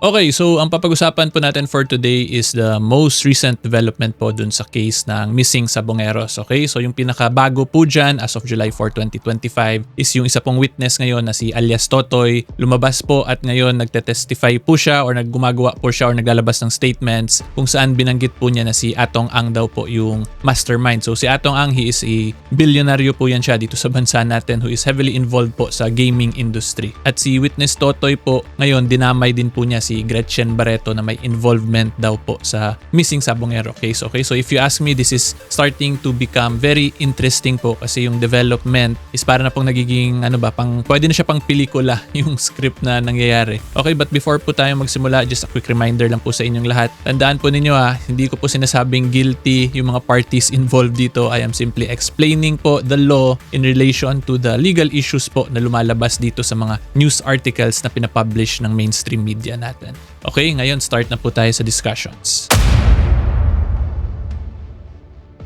Okay, so ang papag-usapan po natin for today is the most recent development po dun sa case ng missing Sabungeros. Okay, so yung pinakabago po dyan as of July 4, 2025 is yung isa pong witness ngayon na si alias Totoy. Lumabas po at ngayon nagte-testify po siya or naggumagawa po siya or naglalabas ng statements kung saan binanggit po niya na si Atong Ang daw po yung mastermind. So si Atong Ang, he is a bilyonaryo po yan siya dito sa bansa natin who is heavily involved po sa gaming industry. At si witness Totoy po ngayon dinamay din po niya si Gretchen Barreto na may involvement daw po sa missing Sabungero case. Okay, so if you ask me, this is starting to become very interesting po kasi yung development is para na pong nagiging pwede na siya pang pelikula yung script na nangyayari. Okay, but before po tayo magsimula, just a quick reminder lang po sa inyong lahat. Tandaan po ninyo hindi ko po sinasabing guilty yung mga parties involved dito. I am simply explaining po the law in relation to the legal issues po na lumalabas dito sa mga news articles na pinapublish ng mainstream media natin. Okay, ngayon start na po tayo sa discussions.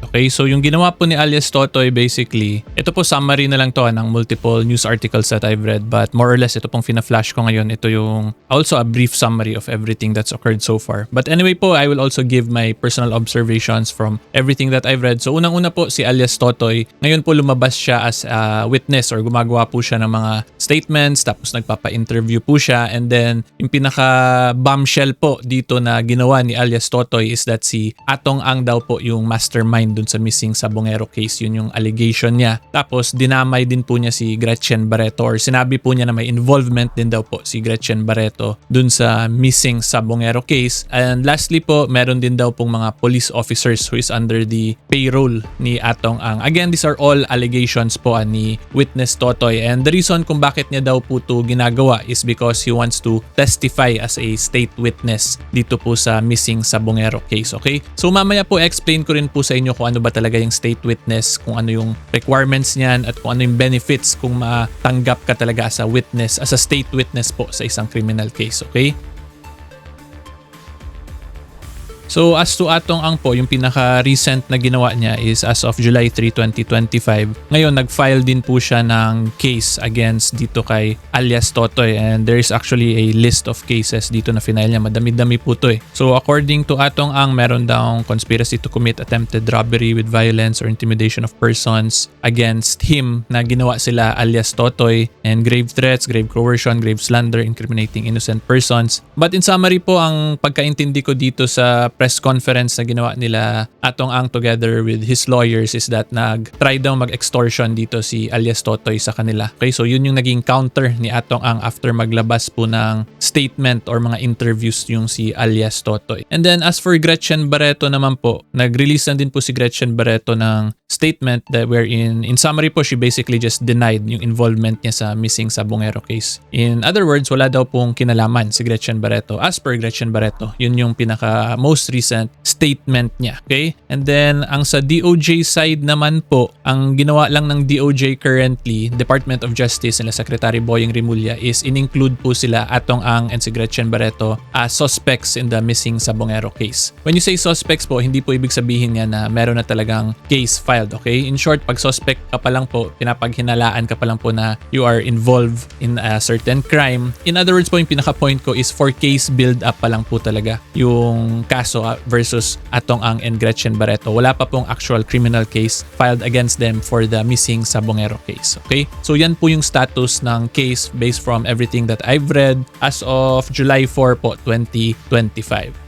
Okay, so yung ginawa po ni alias Totoy basically, ito po summary na lang to ng multiple news articles that I've read, but more or less ito pong fina-flash ko ngayon. Ito yung also a brief summary of everything that's occurred so far. But anyway po, I will also give my personal observations from everything that I've read. So unang-una po si alias Totoy, ngayon po lumabas siya as a witness or gumagawa po siya ng mga statements, tapos nagpapa-interview po siya, and then yung pinaka-bombshell po dito na ginawa ni alias Totoy is that si Atong Ang daw po yung mastermind dun sa missing Sabungero case. Yun yung allegation niya. Tapos dinamay din po niya si Gretchen Barreto or sinabi po niya na may involvement din daw po si Gretchen Barreto dun sa missing Sabungero case. And lastly po, meron din daw pong mga police officers who is under the payroll ni Atong Ang. Again, these are all allegations po ni witness Totoy, and the reason kung bakit niya daw po ito ginagawa is because he wants to testify as a state witness dito po sa missing Sabungero case. Okay? So mamaya po explain ko rin po sa inyo kung ano ba talaga yung state witness, kung ano yung requirements niyan, at kung ano yung benefits kung matanggap ka talaga as a witness, as a state witness po sa isang criminal case. Okay? So as to Atong Ang po, yung pinaka-recent na ginawa niya is as of July 3, 2025. Ngayon, nag-file din po siya ng case against dito kay alias Totoy, and there is actually a list of cases dito na final niya. Madami-dami po to eh. So according to Atong Ang, meron daw conspiracy to commit attempted robbery with violence or intimidation of persons against him na ginawa sila alias Totoy, and grave threats, grave coercion, grave slander, incriminating innocent persons. But in summary po, ang pagkaintindi ko dito sa press conference na ginawa nila Atong Ang together with his lawyers is that nag-try daw mag-extortion dito si alias Totoy sa kanila. Okay, so yun yung naging counter ni Atong Ang after maglabas po ng statement or mga interviews yung si alias Totoy. And then as for Gretchen Barreto naman po, nag-release na din po si Gretchen Barreto ng statement that wherein in summary po, she basically just denied yung involvement niya sa missing Sabungero case. In other words, wala daw pong kinalaman si Gretchen Barreto. As per Gretchen Barreto, yun yung pinaka most recent statement niya. Okay? And then, ang sa DOJ side naman po, ang ginawa lang ng DOJ currently, Department of Justice nila Secretary Boyeng Rimulya, is in-include po sila Atong Ang and si Gretchen Barreto as suspects in the missing Sabungero case. When you say suspects po, hindi po ibig sabihin niya na meron na talagang case filed. Okay? In short, pag suspect ka pa lang po, pinapaghinalaan ka pa lang po na you are involved in a certain crime. In other words po, yung pinaka-point ko is for case build-up pa lang po talaga yung kaso versus Atong Ang and Gretchen Barreto. Wala pa pong actual criminal case filed against them for the missing Sabungero case. Okay? So yan po yung status ng case based from everything that I've read as of July 4 po, 2025.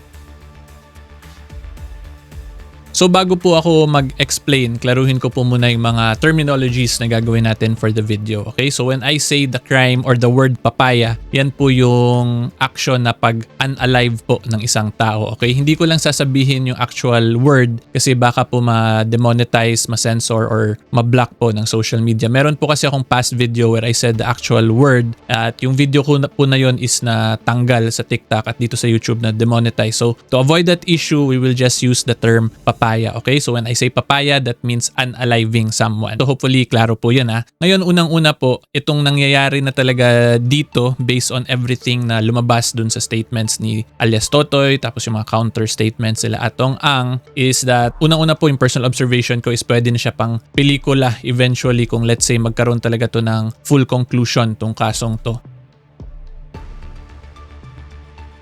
So bago po ako mag-explain, klaruhin ko po muna yung mga terminologies na gagawin natin for the video. Okay? So when I say the crime or the word papaya, yan po yung action na pag-unalive po ng isang tao. Okay? Hindi ko lang sasabihin yung actual word kasi baka po ma-demonetize, ma-censor, or ma-block po ng social media. Meron po kasi akong past video where I said the actual word at yung video ko po na yun is na tanggal sa TikTok at dito sa YouTube na demonetize. So to avoid that issue, we will just use the term papaya. Okay? So when I say papaya, that means unaliving someone. So hopefully, klaro po yan ha. Ngayon, unang-una po, itong nangyayari na talaga dito based on everything na lumabas dun sa statements ni alias Totoy, tapos yung mga counter statements sila Atong Ang, is that unang-una po yung personal observation ko is pwede na siya pang pelikula eventually kung let's say magkaroon talaga to ng full conclusion tong kasong to.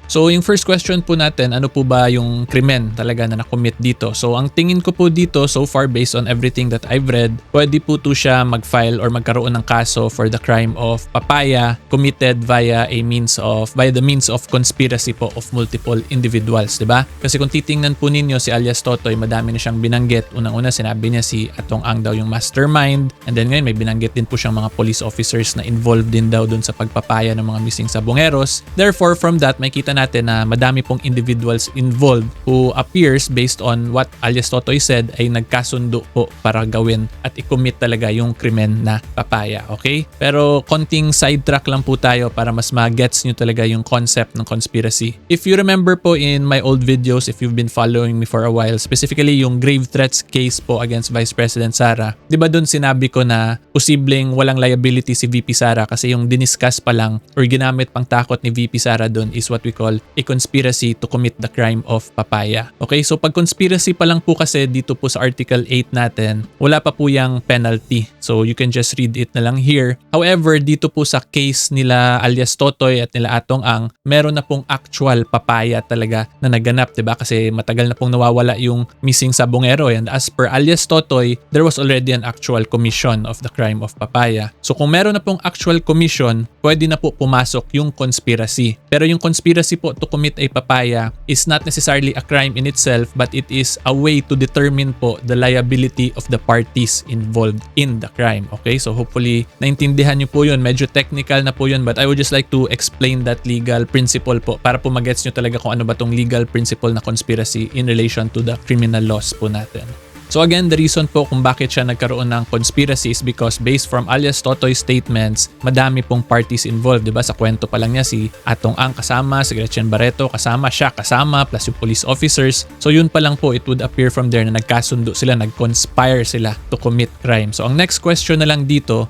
So yung first question po natin, ano po ba yung krimen talaga na nakomit dito? So ang tingin ko po dito so far based on everything that I've read, pwede po to siya mag-file or magkaroon ng kaso for the crime of papaya committed via the means of conspiracy po of multiple individuals, 'di ba? Kasi kung titingnan po ninyo si alias Totoy, madami na siyang binanggit. Unang-una sinabi niya si Atong daw yung mastermind, and then ngayon may binanggit din po siyang mga police officers na involved din daw dun sa pagpapaya ng mga missing sabungeros. Therefore, from that, may kita natin na madami pong individuals involved who appears based on what alias Totoy said ay nagkasundo po para gawin at i-commit talaga yung krimen na papaya, okay? Pero konting sidetrack lang po tayo para mas ma-gets nyo talaga yung concept ng conspiracy. If you remember po in my old videos, if you've been following me for a while, specifically yung grave threats case po against Vice President Sara, di ba dun sinabi ko na posibleng walang liability si VP Sara kasi yung diniscuss pa lang or ginamit pang takot ni VP Sara dun is what we call a conspiracy to commit the crime of papaya. Okay, so pag conspiracy pa lang po kasi dito po sa Article 8 natin, wala pa po yung penalty. So you can just read it na lang here. However, dito po sa case nila alias Totoy at nila Atong meron na pong actual papaya talaga na naganap, diba? Kasi matagal na pong nawawala yung missing sabungero, and as per alias Totoy, there was already an actual commission of the crime of papaya. So kung meron na pong actual commission, pwede na po pumasok yung conspiracy. Pero yung conspiracy po to commit a papaya is not necessarily a crime in itself, but it is a way to determine po the liability of the parties involved in the crime. Okay, so hopefully naintindihan nyo po yun. Medyo technical na po yun, but I would just like to explain that legal principle po para po magets nyo talaga kung ano ba tong legal principle na conspiracy in relation to the criminal laws po natin. So again, the reason po kung bakit siya nagkaroon ng conspiracy is because based from alias Totoy's statements, madami pong parties involved, 'di ba? Sa kwento pa lang niya si Atong kasama, si GRETCHEN BARRETO kasama, siya kasama, plus yung police officers. So yun pa lang po, it would appear from there na nagkasundo sila, nag-conspire sila to commit crime. So ang next question na lang dito,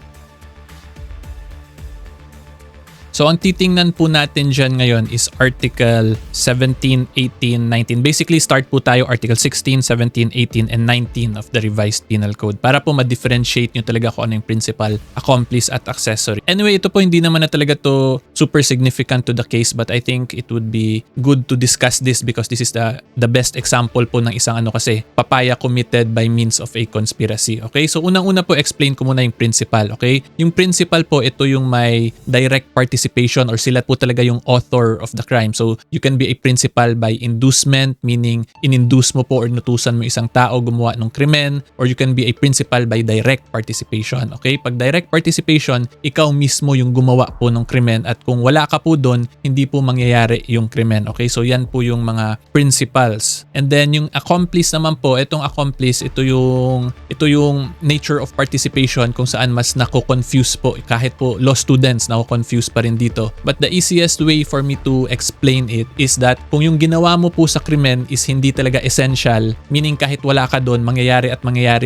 so ang titingnan po natin dyan ngayon is Article 17, 18, 19. Basically, start po tayo Article 16, 17, 18, and 19 of the Revised Penal Code para po ma-differentiate nyo talaga kung ano yung principal, accomplice, at accessory. Anyway, ito po hindi naman na talaga to super significant to the case, but I think it would be good to discuss this because this is the best example po ng isang kasi papaya committed by means of a conspiracy. Okay? So unang-una po, explain ko muna yung principal. Okay? Yung principal po, ito yung may direct participation or sila po talaga yung author of the crime. So you can be a principal by inducement, meaning in-induce mo po or nutusan mo isang tao gumawa ng krimen, or you can be a principal by direct participation. Okay? Pag direct participation, ikaw mismo yung gumawa po ng krimen, at kung wala ka po doon, hindi po mangyayari yung krimen. Okay? So yan po yung mga principals. And then yung accomplice naman po, itong accomplice, ito yung nature of participation kung saan mas nako-confuse po. Kahit po law students nako-confuse pa rin dito. But the easiest way for me to explain it is that kung yung ginawa mo po sa krimen is hindi talaga essential, meaning kahit wala ka doon, mangyayari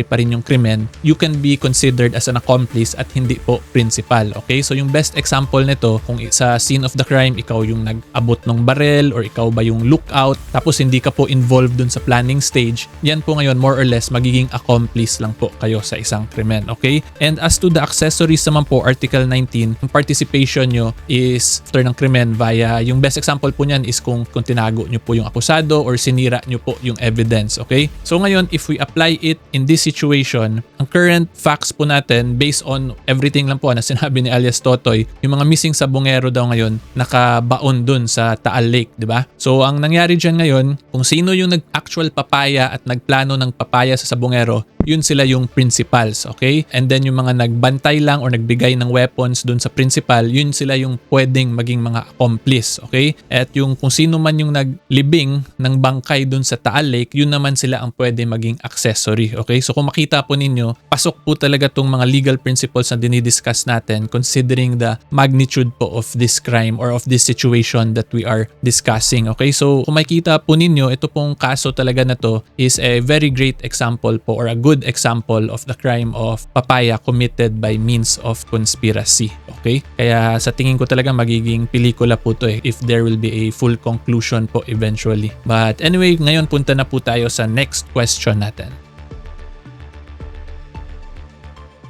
pa rin yung krimen, you can be considered as an accomplice at hindi po principal. Okay? So yung best example nito, kung sa scene of the crime, ikaw yung nag-abot ng barrel or ikaw ba yung lookout, tapos hindi ka po involved dun sa planning stage, yan po ngayon more or less magiging accomplice lang po kayo sa isang krimen. Okay? And as to the accessories naman po, Article 19, yung participation nyo is after ng krimen via, yung best example po niyan is kung tinago nyo po yung akusado or sinira nyo po yung evidence. Okay? So ngayon, if we apply it in this situation, ang current facts po natin based on everything lang po na sinabi ni alias Totoy, yung mga missing sabungero daw ngayon nakabaon dun sa Taal Lake, di ba? So ang nangyari dyan ngayon, kung sino yung nag-actual papaya at nagplano ng papaya sa sabungero, yun sila yung principals, okay? And then yung mga nagbantay lang or nagbigay ng weapons dun sa principal, yun sila yung pwedeng maging mga accomplice, okay? At yung kung sino man yung naglibing ng bangkay dun sa Taal Lake, yun naman sila ang pwede maging accessory, okay? So kung makita po ninyo, pasok po talaga tong mga legal principles na dinidiscuss natin considering the magnitude po of this crime or of this situation that we are discussing, okay? So kung makita po ninyo, ito pong kaso talaga na to is a very great example po or a good example of the crime of papaya committed by means of conspiracy. Okay? Kaya sa tingin ko talaga magiging pelikula po to if there will be a full conclusion po eventually. But anyway, ngayon punta na po tayo sa next question natin.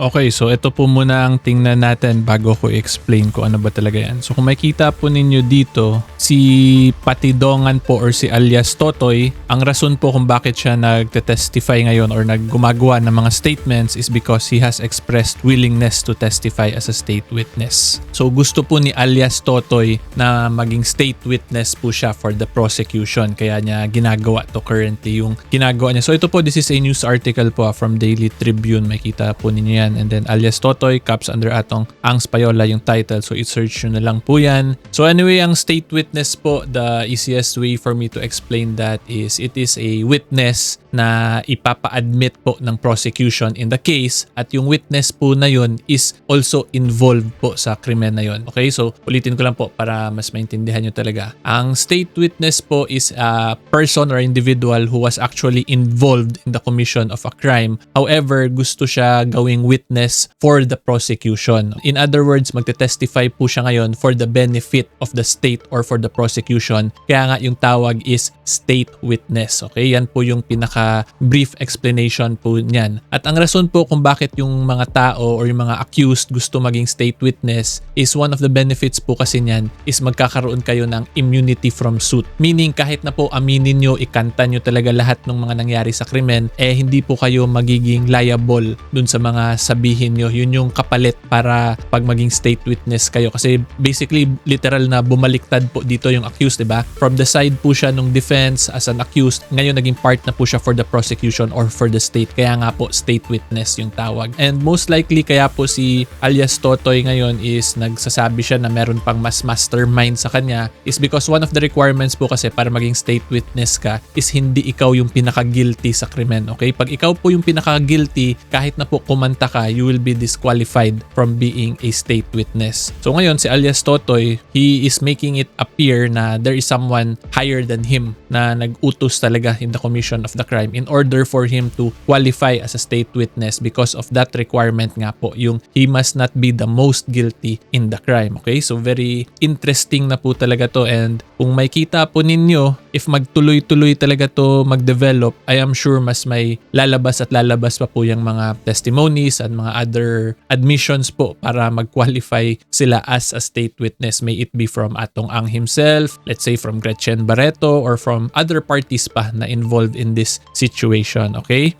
Okay, so ito po muna ang tingnan natin bago ko i-explain ko ano ba talaga yan. So kung makita po ninyo dito, si Patidongan po or si alias Totoy, ang rason po kung bakit siya nagte-testify ngayon or naggumagawa ng mga statements is because he has expressed willingness to testify as a state witness. So gusto po ni alias Totoy na maging state witness po siya for the prosecution. Kaya niya ginagawa to currently yung ginagawa niya. So ito po, this is a news article po from Daily Tribune. Makita po ninyo yan. And then alias Totoy, caps under Atong, Ang's Payola yung title. So i-search nyo na lang po yan. So anyway, ang state witness po, the easiest way for me to explain that is it is a witness na ipapa-admit po ng prosecution in the case at yung witness po na yun is also involved po sa krimen na yun. Okay, so ulitin ko lang po para mas maintindihan nyo talaga. Ang state witness po is a person or individual who was actually involved in the commission of a crime. However, gusto siya gawing witness for the prosecution. In other words, magte-testify po siya ngayon for the benefit of the state or for the prosecution. Kaya nga yung tawag is state witness. Okay, yan po yung pinaka-brief explanation po niyan. At ang rason po kung bakit yung mga tao or yung mga accused gusto maging state witness is one of the benefits po kasi niyan is magkakaroon kayo ng immunity from suit. Meaning kahit na po aminin nyo, ikanta nyo talaga lahat ng mga nangyari sa krimen, hindi po kayo magiging liable dun sa mga sabihin nyo. Yun yung kapalit para pag maging state witness kayo. Kasi basically, literal na bumaliktad po dito yung accused, diba? From the side po siya nung defense as an accused, ngayon naging part na po siya for the prosecution or for the state. Kaya nga po, state witness yung tawag. And most likely, kaya po si alias Totoy ngayon is nagsasabi siya na meron pang mas mastermind sa kanya is because one of the requirements po kasi para maging state witness ka is hindi ikaw yung pinaka-guilty sa krimen. Okay? Pag ikaw po yung pinaka-guilty, kahit na po kumanta ka, you will be disqualified from being a state witness. So ngayon, si alias Totoy, he is making it appear na there is someone higher than him na nag-utos talaga in the commission of the crime in order for him to qualify as a state witness because of that requirement nga po, yung he must not be the most guilty in the crime. Okay? So very interesting na po talaga to, and kung makita po ninyo, if magtuloy-tuloy talaga to mag-develop, I am sure mas may lalabas at lalabas pa po yung mga testimonies at mga other admissions po para mag-qualify sila as a state witness. May it be from Atong himself, let's say from Gretchen Barreto, or from other parties pa na involved in this situation. Okay?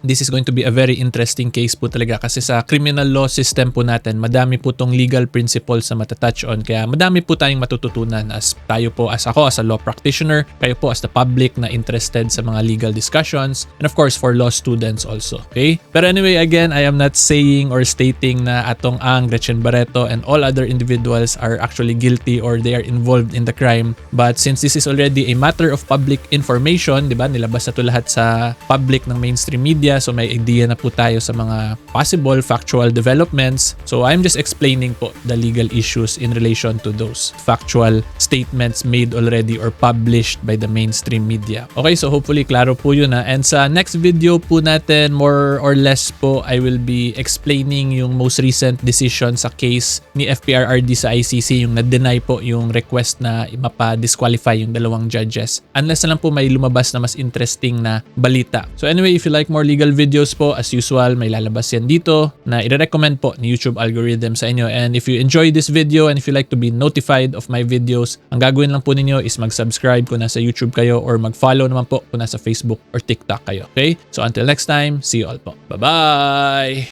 This is going to be a very interesting case po talaga kasi sa criminal law system po natin, madami po tong legal principles na matatouch on. Kaya madami po tayong matututunan as tayo po, as ako, as a law practitioner, kayo po as the public na interested sa mga legal discussions, and of course for law students also. Okay? Pero anyway, again, I am not saying or stating na Atong Gretchen Barreto, and all other individuals are actually guilty or they are involved in the crime. But since this is already a matter of public information, di ba? Nilabas na to lahat sa public ng mainstream media. So may idea na po tayo sa mga possible factual developments. So I'm just explaining po the legal issues in relation to those factual statements made already or published by the mainstream media. Okay, so hopefully klaro po yun na. And sa next video po natin, more or less po, I will be explaining yung most recent decision sa case ni FPRRD sa ICC, yung na-deny po yung request na mapa-disqualify yung dalawang judges. Unless na lang po may lumabas na mas interesting na balita. So anyway, if you like more legal videos po, as usual, may lalabas yan dito na i-recommend po ni YouTube algorithm sa inyo. And if you enjoy this video and if you like to be notified of my videos, ang gagawin lang po ninyo is mag-subscribe kung nasa YouTube kayo or mag-follow naman po kung nasa Facebook or TikTok kayo. Okay? So until next time, see you all po. Bye-bye!